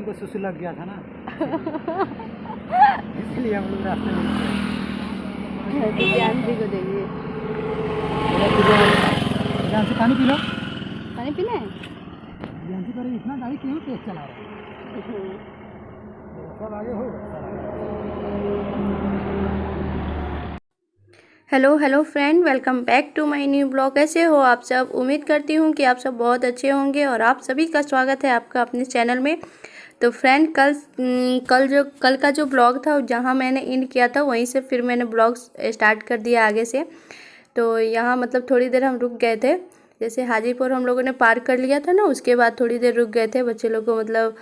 को सुसु लग गया था ना इसलिए हम लोग रास्ते में दिव्यांशी को देखिए, दिव्यांशी पानी पी लो। पानी पीना है। दिव्यांशी पर इतना गाड़ी क्यों तेज चला रहा है? सब आगे हो hello friend, welcome back to my new blog. कैसे हो आप सब? उम्मीद करती हूँ कि आप सब बहुत अच्छे होंगे और आप सभी का स्वागत है आपका अपने चैनल में। तो फ्रेंड कल का जो ब्लॉग था जहाँ मैंने एंड किया था वहीं से फिर मैंने ब्लॉग स्टार्ट कर दिया आगे से। तो यहाँ मतलब थोड़ी देर हम रुक गए थे, जैसे हाजीपुर हम लोगों ने पार कर लिया था ना, उसके बाद थोड़ी देर रुक गए थे। बच्चे लोग को मतलब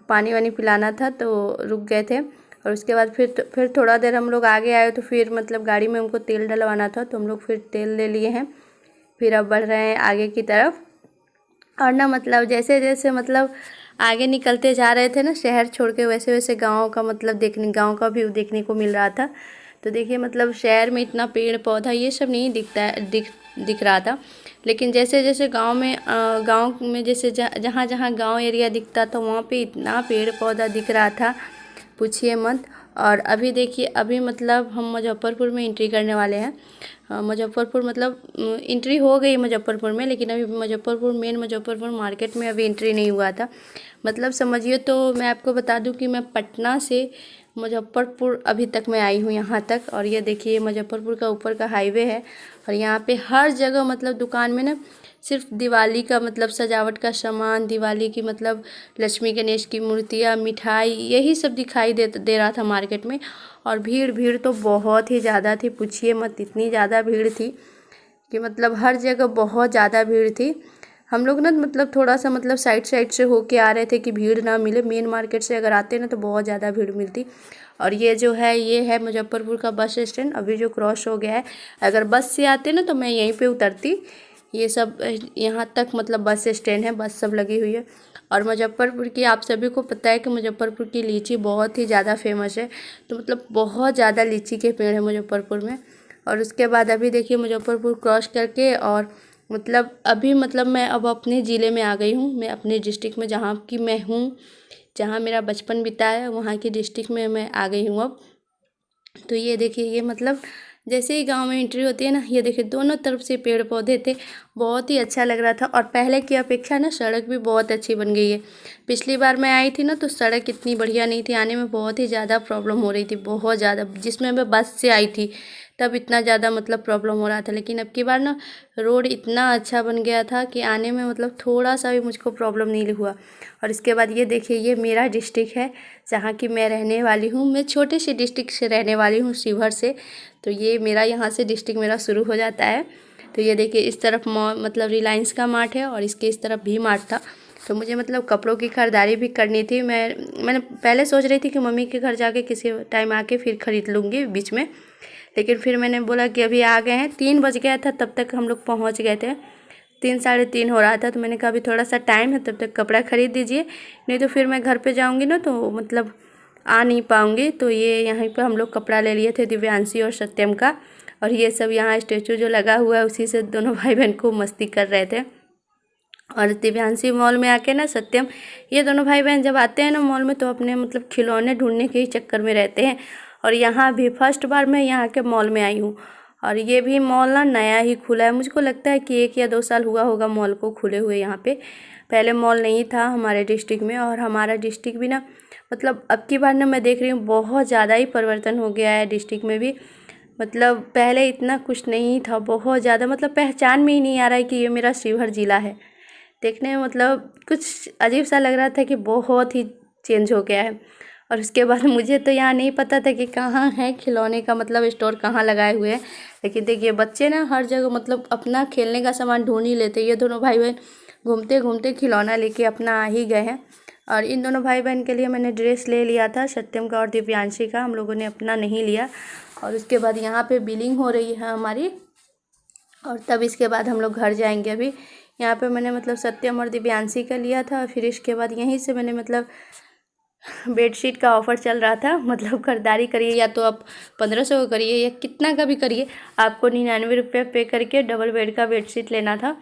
पानी वानी पिलाना था तो रुक गए थे। और उसके बाद फिर थोड़ा देर हम लोग आगे आए तो फिर मतलब गाड़ी में हमको तेल डलवाना था तो हम लोग फिर तेल ले लिए हैं। फिर अब बढ़ रहे हैं आगे की तरफ। और ना मतलब जैसे जैसे मतलब आगे निकलते जा रहे थे ना शहर छोड़ के, वैसे वैसे गाँव का मतलब गाँव का व्यू देखने को मिल रहा था। तो देखिए मतलब शहर में इतना पेड़ पौधा ये सब नहीं दिख रहा था, लेकिन जैसे जैसे गांव में जैसे जहाँ जहाँ गांव एरिया दिखता था वहाँ पे इतना पेड़ पौधा दिख रहा था, पूछिए मत। और अभी देखिए, अभी मतलब हम मुजफ्फरपुर में एंट्री करने वाले हैं। मुजफ्फरपुर मतलब एंट्री हो गई मुजफ्फरपुर में, लेकिन अभी मेन मुजफ्फरपुर मार्केट में अभी एंट्री नहीं हुआ था। मतलब समझिए, तो मैं आपको बता दूं कि मैं पटना से मुजफ्फरपुर अभी तक मैं आई हूँ यहाँ तक। और ये देखिए मुजफ्फरपुर का ऊपर का हाईवे है और यहाँ पे हर जगह मतलब दुकान में ना सिर्फ दिवाली का मतलब सजावट का सामान, दिवाली की मतलब लक्ष्मी गणेश की मूर्तियाँ, मिठाई, यही सब दिखाई दे रहा था मार्केट में। और भीड़ तो बहुत ही ज़्यादा थी, पूछिए मत। इतनी ज़्यादा भीड़ थी कि मतलब हर जगह बहुत ज़्यादा भीड़ थी। हम लोग ना मतलब थोड़ा सा मतलब साइड से होके आ रहे थे कि भीड़ ना मिले। मेन मार्केट से अगर आते ना तो बहुत ज़्यादा भीड़ मिलती। और ये जो है ये है मुजफ्फरपुर का बस स्टैंड, अभी जो क्रॉस हो गया है। अगर बस से आते ना तो मैं यहीं पे उतरती। ये सब यहाँ तक मतलब बस स्टैंड है, बस सब लगी हुई है। और मुजफ्फरपुर की आप सभी को पता है कि मुजफ्फरपुर की लीची बहुत ही ज़्यादा फेमस है। तो मतलब बहुत ज़्यादा लीची के पेड़ है मुजफ्फरपुर में। और उसके बाद अभी देखिए मुजफ्फरपुर क्रॉस करके और मतलब अभी मतलब मैं अब अपने ज़िले में आ गई हूँ। मैं अपने डिस्ट्रिक्ट में जहाँ की मैं हूँ, जहाँ मेरा बचपन बिता है, वहाँ की डिस्ट्रिक्ट में मैं आ गई हूँ अब। तो ये देखिए, ये मतलब जैसे ही गांव में एंट्री होती है ना, ये देखिए दोनों तरफ से पेड़ पौधे थे, बहुत ही अच्छा लग रहा था। और पहले की अपेक्षा ना सड़क भी बहुत अच्छी बन गई है। पिछली बार मैं आई थी ना तो सड़क इतनी बढ़िया नहीं थी, आने में बहुत ही ज़्यादा प्रॉब्लम हो रही थी, बहुत ज़्यादा। जिसमें मैं बस से आई थी तब इतना ज़्यादा मतलब प्रॉब्लम हो रहा था, लेकिन अब की बार ना रोड इतना अच्छा बन गया था कि आने में मतलब थोड़ा सा भी मुझको प्रॉब्लम नहीं हुआ। और इसके बाद ये देखिए, ये मेरा डिस्ट्रिक्ट है जहाँ की मैं रहने वाली हूँ। मैं छोटे से डिस्ट्रिक्ट से रहने वाली हूँ, शिवहर से। तो ये मेरा यहाँ से डिस्ट्रिक्ट मेरा शुरू हो जाता है। तो ये देखिए इस तरफ मतलब रिलायंस का मार्ट है और इसके इस तरफ भी मार्ट था। तो मुझे मतलब कपड़ों की खरीदारी भी करनी थी। मैंने पहले सोच रही थी कि मम्मी के घर जाके किसी टाइम आके फिर ख़रीद लूँगी बीच में, लेकिन फिर मैंने बोला कि अभी आ गए हैं। 3 बज गया था तब तक हम लोग पहुँच गए थे, 3 साढ़े 3 हो रहा था। तो मैंने कहा अभी थोड़ा सा टाइम है, तब तक कपड़ा ख़रीद दीजिए, नहीं तो फिर मैं घर पे जाऊँगी ना तो मतलब आ नहीं पाऊँगी। तो ये यहीं पे हम लोग कपड़ा ले लिए थे दिव्यांशी और सत्यम का। और ये सब यहाँ स्टैचू जो लगा हुआ है उसी से दोनों भाई बहन खूब मस्ती कर रहे थे। और दिव्यांशी मॉल में आके ना सत्यम, ये दोनों भाई बहन जब आते हैं ना मॉल में तो अपने मतलब खिलौने ढूंढने के ही चक्कर में रहते हैं। और यहाँ भी फर्स्ट बार मैं यहाँ के मॉल में आई हूँ। और ये भी मॉल ना नया ही खुला है, मुझको लगता है कि 1 या 2 साल हुआ होगा मॉल को खुले हुए यहाँ पे। पहले मॉल नहीं था हमारे डिस्ट्रिक्ट में। और हमारा डिस्ट्रिक्ट भी ना मतलब अब की बार ना मैं देख रही हूँ बहुत ज़्यादा ही परिवर्तन हो गया है डिस्ट्रिक्ट में भी। मतलब पहले इतना कुछ नहीं था, बहुत ज़्यादा मतलब पहचान में ही नहीं आ रहा है कि ये मेरा शिवहर ज़िला है। देखने में मतलब कुछ अजीब सा लग रहा था कि बहुत ही चेंज हो गया है। और उसके बाद मुझे तो यहाँ नहीं पता था कि कहाँ है खिलौने का मतलब स्टोर कहाँ लगाए हुए हैं। लेकिन देखिए बच्चे ना हर जगह मतलब अपना खेलने का सामान ढूंढ ही लेते। ये दोनों भाई बहन घूमते घूमते खिलौना लेके अपना आ ही गए हैं। और इन दोनों भाई बहन के लिए मैंने ड्रेस ले लिया था, सत्यम का और दिव्यांशी का। हम लोगों ने अपना नहीं लिया। और उसके बाद यहाँ पे बिलिंग हो रही है हमारी, और तब इसके बाद हम लोग घर जाएंगे। अभी यहाँ पे मैंने मतलब सत्यम और दिव्यांशी का लिया था। फिर इसके बाद यहीं से मैंने मतलब बेडशीट का ऑफ़र चल रहा था, मतलब खरीदारी करिए या तो आप 1500 का करिए या कितना का भी करिए, आपको 99 रुपये पे करके डबल बेड का बेडशीट लेना था।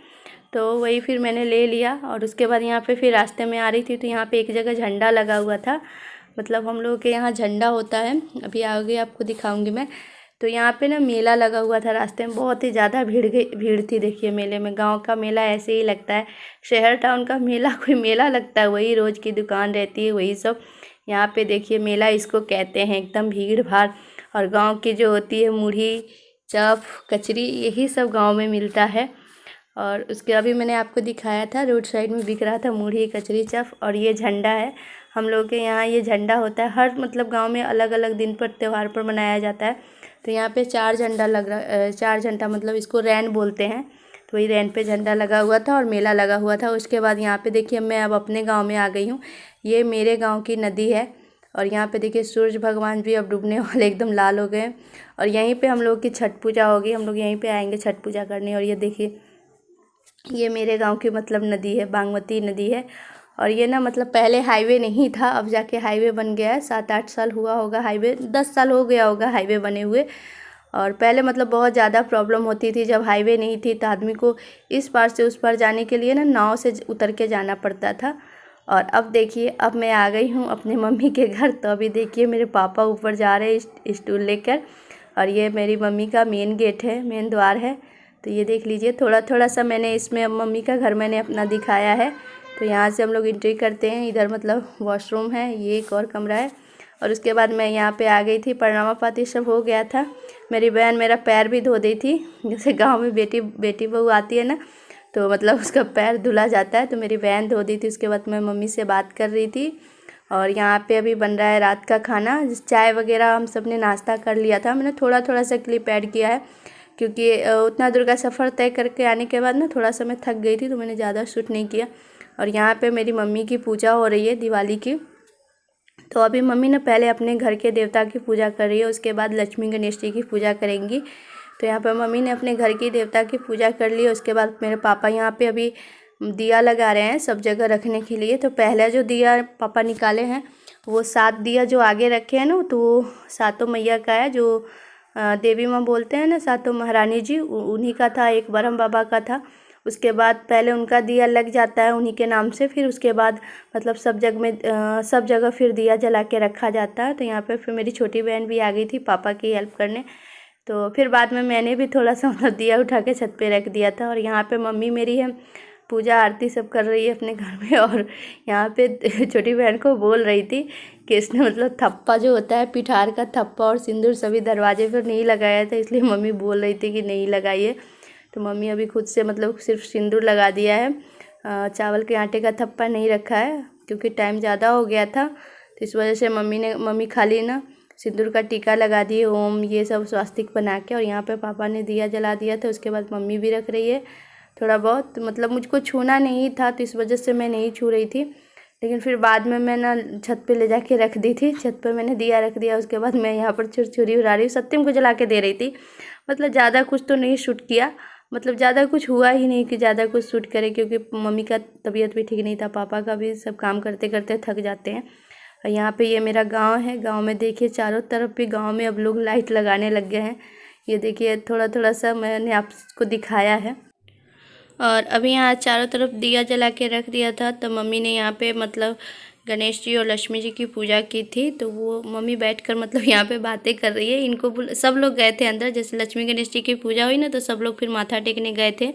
तो वही फिर मैंने ले लिया। और उसके बाद यहाँ पे फिर रास्ते में आ रही थी तो यहाँ पे एक जगह झंडा लगा हुआ था, मतलब हम लोगों के यहाँ झंडा होता है, अभी आगे आपको दिखाऊंगी मैं। तो यहाँ पे ना मेला लगा हुआ था रास्ते में, बहुत ही ज़्यादा भीड़ थी। देखिए मेले में, गांव का मेला ऐसे ही लगता है, शहर टाउन का मेला कोई मेला लगता है, वही रोज़ की दुकान रहती है वही सब। यहाँ पे देखिए मेला इसको कहते हैं, एकदम भीड़ भाड़। और गांव की जो होती है मुढ़ी चप कचरी, यही सब गांव में मिलता है। और उसके अभी मैंने आपको दिखाया था, रोड साइड में बिक रहा था मुढ़ी कचरी चप। और ये झंडा है, हम लोग के यहाँ ये झंडा होता है, हर मतलब गांव में अलग अलग दिन पर त्यौहार पर मनाया जाता है। तो यहाँ पे 4 झंडा लग रहा, 4 झंडा मतलब इसको रैन बोलते हैं। तो वही रैन पे झंडा लगा हुआ था और मेला लगा हुआ था। उसके बाद यहाँ पे देखिए मैं अब अपने गांव में आ गई हूँ, ये मेरे गांव की नदी है। और यहाँ पे देखिए सूरज भगवान भी अब डूबने वाले, एकदम लाल हो गए। और यहीं पे हम लोग की छठ पूजा होगी, हम लोग यहीं पे आएंगे छठ पूजा करने। और ये देखिए ये मेरे गांव की मतलब नदी है, बागमती नदी है। और ये ना मतलब पहले हाईवे नहीं था, अब जाके हाईवे बन गया है। 7-8 साल हुआ होगा हाईवे, 10 साल हो गया होगा हाईवे बने हुए। और पहले मतलब बहुत ज़्यादा प्रॉब्लम होती थी, जब हाईवे नहीं थी तो आदमी को इस पार से उस पार जाने के लिए ना नाव से उतर के जाना पड़ता था। और अब देखिए अब मैं आ गई हूँ अपने मम्मी के घर। तो अभी देखिए मेरे पापा ऊपर जा रहे हैं स्टूल लेकर। और ये मेरी मम्मी का मेन गेट है, मेन द्वार है। तो ये देख लीजिए, थोड़ा थोड़ा सा मैंने इसमें मम्मी का घर मैंने अपना दिखाया है। तो यहाँ से हम लोग एंट्री करते हैं, इधर मतलब वॉशरूम है, ये एक और कमरा है। और उसके बाद मैं यहाँ पे आ गई थी, प्रणामा पाती सब हो गया था। मेरी बहन मेरा पैर भी धो दी थी, जैसे गांव में बेटी बहू आती है ना, तो मतलब उसका पैर धुला जाता है, तो मेरी बहन धो दी थी। उसके बाद मैं मम्मी से बात कर रही थी। और यहाँ पे अभी बन रहा है रात का खाना, चाय वगैरह हम सब ने नाश्ता कर लिया था। मैंने थोड़ा थोड़ा सा क्लिप ऐड किया है, क्योंकि उतना दूर का सफ़र तय करके आने के बाद ना थोड़ा सा मैं थक गई थी, तो मैंने ज़्यादा शूट नहीं किया। और यहाँ पे मेरी मम्मी की पूजा हो रही है दिवाली की। तो अभी मम्मी ने पहले अपने घर के देवता की पूजा कर रही है, उसके बाद लक्ष्मी गणेश जी की पूजा करेंगी। तो यहाँ पर मम्मी ने अपने घर की देवता की पूजा कर ली। उसके बाद मेरे पापा यहाँ पे अभी दिया लगा रहे हैं सब जगह रखने के लिए। तो पहले जो दिया पापा निकाले हैं वो 7 दिया जो आगे रखे हैं ना, तो वो सातों मैया का है, जो देवी माँ बोलते हैं ना, सातों महारानी जी, उन्हीं का था। एक ब्रह्म बाबा का था। उसके बाद पहले उनका दिया लग जाता है उन्हीं के नाम से, फिर उसके बाद मतलब सब जगह फिर दिया जला के रखा जाता है। तो यहाँ पे फिर मेरी छोटी बहन भी आ गई थी पापा की हेल्प करने। तो फिर बाद में मैंने भी थोड़ा सा मतलब दिया उठा के छत पे रख दिया था। और यहाँ पे मम्मी मेरी है पूजा आरती सब कर रही है अपने घर में। और यहाँ पे छोटी बहन को बोल रही थी कि इसने मतलब थप्पा जो होता है पिठार का थप्पा और सिंदूर सभी दरवाजे पर नहीं लगाया था, इसलिए मम्मी बोल रही थी कि नहीं लगाइए। तो मम्मी अभी खुद से मतलब सिर्फ सिंदूर लगा दिया है, चावल के आटे का थप्पा नहीं रखा है, क्योंकि टाइम ज़्यादा हो गया था। तो इस वजह से मम्मी खाली ना सिंदूर का टीका लगा दिए, ओम ये सब स्वास्तिक बना के। और यहाँ पे पापा ने दिया जला दिया था। उसके बाद मम्मी भी रख रही है थोड़ा बहुत, मतलब मुझको छूना नहीं था तो इस वजह से मैं नहीं छू रही थी। लेकिन फिर बाद में मैं ना छत पे ले जाके रख दी थी, छत पे मैंने दिया रख दिया। उसके बाद मैं यहाँ पर छुरछुरी उड़ा रही हूँ, सत्यम को जला के दे रही थी। मतलब ज़्यादा कुछ तो नहीं शूट किया, मतलब ज़्यादा कुछ हुआ ही नहीं कि ज़्यादा कुछ शूट करे, क्योंकि मम्मी का तबीयत भी ठीक नहीं था, पापा का भी, सब काम करते करते थक जाते हैं। और यहाँ पे ये मेरा गांव है, गांव में देखिए चारों तरफ भी गांव में अब लोग लाइट लगाने लग गए हैं। ये देखिए थोड़ा थोड़ा सा मैंने आपको दिखाया है। और अभी यहाँ चारों तरफ दिया जला के रख दिया था। तो मम्मी ने यहाँ पे मतलब गणेश जी और लक्ष्मी जी की पूजा की थी। तो वो मम्मी बैठकर मतलब यहाँ पे बातें कर रही है। इनको सब लोग गए थे अंदर, जैसे लक्ष्मी गणेश जी की पूजा हुई ना, तो सब लोग फिर माथा टेकने गए थे,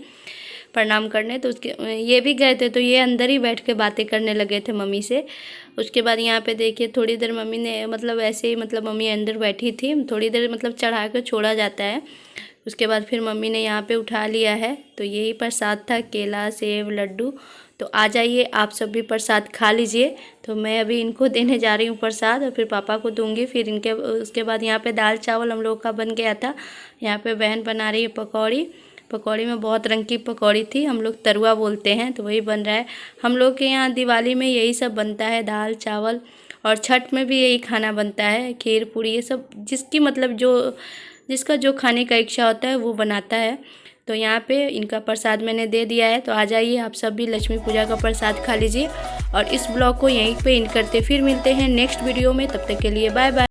प्रणाम करने। तो उसके ये भी गए थे, तो ये अंदर ही बैठ के बातें करने लगे थे मम्मी से। उसके बाद यहाँ पे देखिए थोड़ी देर मम्मी ने मतलब ऐसे ही मतलब मम्मी अंदर बैठी थी, थोड़ी देर मतलब चढ़ा कर छोड़ा जाता है। उसके बाद फिर मम्मी ने यहाँ पे उठा लिया है। तो यही प्रसाद था, केला सेब लड्डू। तो आ जाइए आप सब भी प्रसाद खा लीजिए। तो मैं अभी इनको देने जा रही हूँ प्रसाद, और फिर पापा को दूंगी। फिर उसके बाद यहाँ पे दाल चावल हम लोग का बन गया था। यहाँ पे बहन बना रही है पकौड़ी में बहुत रंग की पकौड़ी थी, हम लोग तरुआ बोलते हैं, तो वही बन रहा है। हम लोग के यहाँ दिवाली में यही सब बनता है, दाल चावल। और छठ में भी यही खाना बनता है, खीर पूड़ी, ये सब जिसकी मतलब जिसका जो खाने का इच्छा होता है वो बनाता है। तो यहाँ पे इनका प्रसाद मैंने दे दिया है। तो आ जाइए आप सब भी लक्ष्मी पूजा का प्रसाद खा लीजिए। और इस ब्लॉग को यहीं पे एंड करते, फिर मिलते हैं नेक्स्ट वीडियो में। तब तक के लिए बाय बाय।